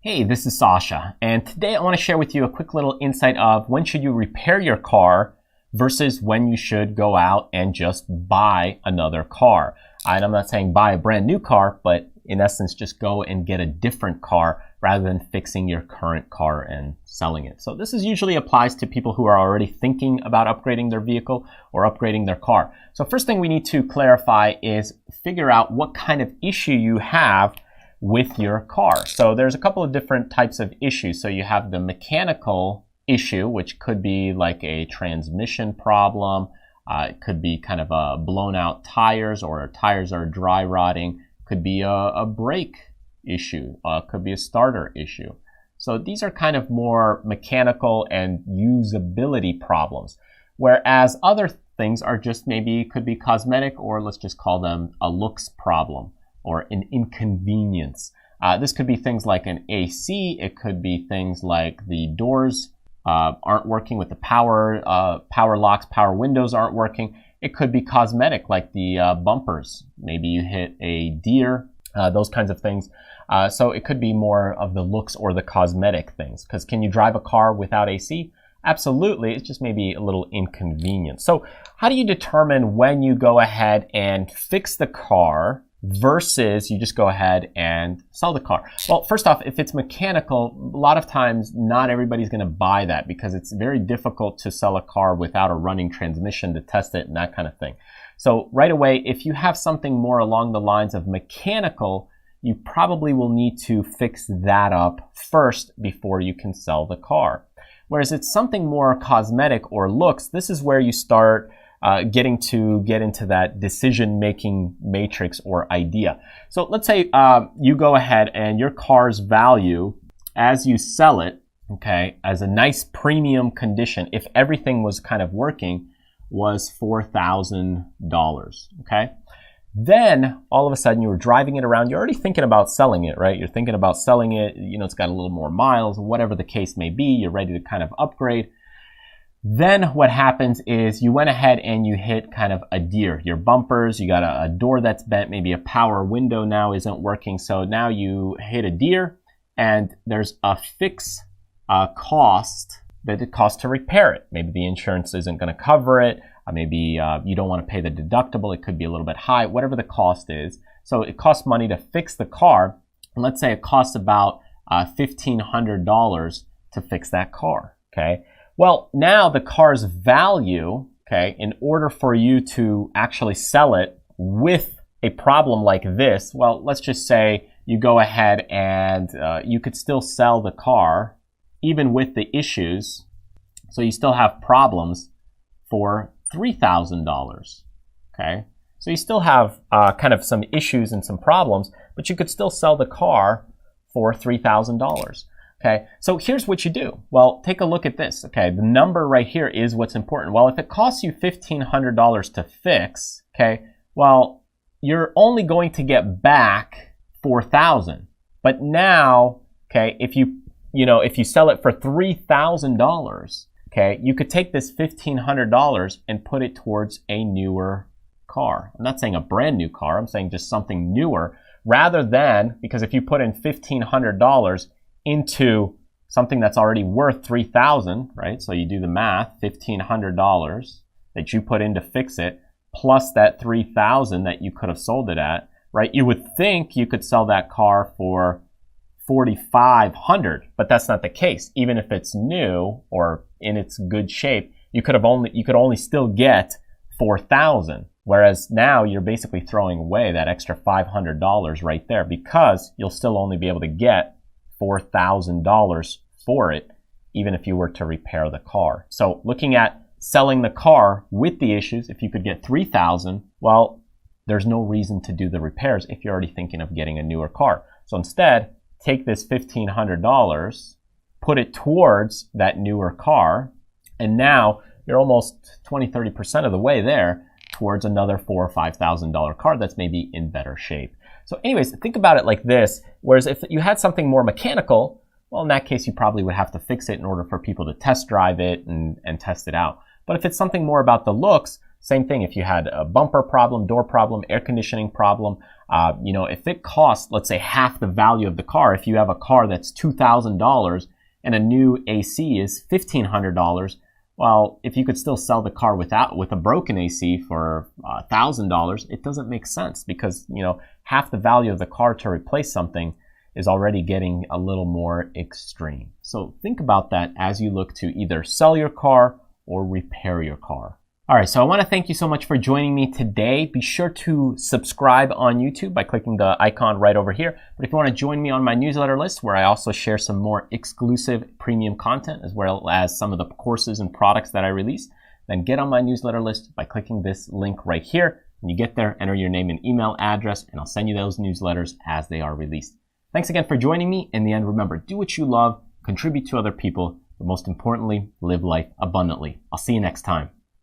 Hey, this is Sasha, and today I want to share with you a quick little insight of when should you repair your car versus when you should go out and just buy another car. And I'm not saying buy a brand new car, but in essence, just go and get a different car rather than fixing your current car and selling it. So this usually applies to people who are already thinking about upgrading their vehicle or upgrading their car. So first thing we need to clarify is figure out what kind of issue you have with your car. So there's a couple of different types of issues. So you have the mechanical issue, which could be like a transmission problem. It could be kind of a blown out tires, or tires are dry rotting. Could be a brake issue. Could be a starter issue. So these are kind of more mechanical and usability problems. Whereas other things are just maybe could be cosmetic, or let's just call them a looks problem or an inconvenience. This could be things like an AC. It could be things like the doors aren't working with the power locks, power windows aren't working. It could be cosmetic, like the bumpers. Maybe you hit a deer, those kinds of things. So it could be more of the looks or the cosmetic things. Because can you drive a car without AC? Absolutely. It's just maybe a little inconvenient. So how do you determine when you go ahead and fix the car versus you just go ahead and sell the car? Well, first off, if it's mechanical, a lot of times not everybody's going to buy that because it's very difficult to sell a car without a running transmission to test it and that kind of thing. So right away, if you have something more along the lines of mechanical, you probably will need to fix that up first before you can sell the car. Whereas it's something more cosmetic or looks, this is where you start get into that decision-making matrix or idea. So let's say you go ahead and your car's value as you sell it, okay, as a nice premium condition, if everything was kind of working, was $4,000, okay? Then all of a sudden you were driving it around, you're already thinking about selling it, right? You're thinking about selling it, you know, it's got a little more miles, whatever the case may be, you're ready to kind of upgrade. Then what happens is you went ahead and you hit kind of a deer. Your bumpers, you got a door that's bent, maybe a power window now isn't working. So now you hit a deer and there's a fixed cost that it costs to repair it. Maybe the insurance isn't going to cover it. Maybe you don't want to pay the deductible. It could be a little bit high, whatever the cost is. So it costs money to fix the car. And let's say it costs about $1,500 to fix that car, okay? Well, now the car's value, okay, in order for you to actually sell it with a problem like this, well, let's just say you go ahead and you could still sell the car even with the issues. So you still have problems for $3,000, okay? So you still have kind of some issues and some problems, but you could still sell the car for $3,000. Okay, so here's what you do. Well, take a look at this. Okay, the number right here is what's important. Well, if it costs you $1,500 to fix, okay, well, you're only going to get back $4,000. But now, okay, if you sell it for $3,000, okay, you could take this $1,500 and put it towards a newer car. I'm not saying a brand new car. I'm saying just something newer, rather than, because if you put in $1,500 into something that's already worth $3,000, right? So you do the math, $1,500 that you put in to fix it, plus that $3,000 that you could have sold it at, right? You would think you could sell that car for $4,500, but that's not the case. Even if it's new or in its good shape, you could only still get $4,000. Whereas now you're basically throwing away that extra $500 right there, because you'll still only be able to get $4,000 for it, even if you were to repair the car. So looking at selling the car with the issues, if you could get $3,000, well, there's no reason to do the repairs if you're already thinking of getting a newer car. So instead, take this $1,500, put it towards that newer car, and now you're almost 20-30% of the way there towards another $4,000 or $5,000 car that's maybe in better shape. So anyways, think about it like this. Whereas if you had something more mechanical, well, in that case, you probably would have to fix it in order for people to test drive it and test it out. But if it's something more about the looks, Same thing if you had a bumper problem, door problem, air conditioning problem. If it costs, let's say, half the value of the car, if you have a car that's $2,000 and a new AC is $1,500, well, if you could still sell the car with a broken AC for $1,000, it doesn't make sense because, half the value of the car to replace something is already getting a little more extreme. So think about that as you look to either sell your car or repair your car. All right, so I want to thank you so much for joining me today. Be sure to subscribe on YouTube by clicking the icon right over here. But if you want to join me on my newsletter list, where I also share some more exclusive premium content, as well as some of the courses and products that I release, then get on my newsletter list by clicking this link right here. When you get there, enter your name and email address, and I'll send you those newsletters as they are released. Thanks again for joining me. In the end, remember, do what you love, contribute to other people, but most importantly, live life abundantly. I'll see you next time.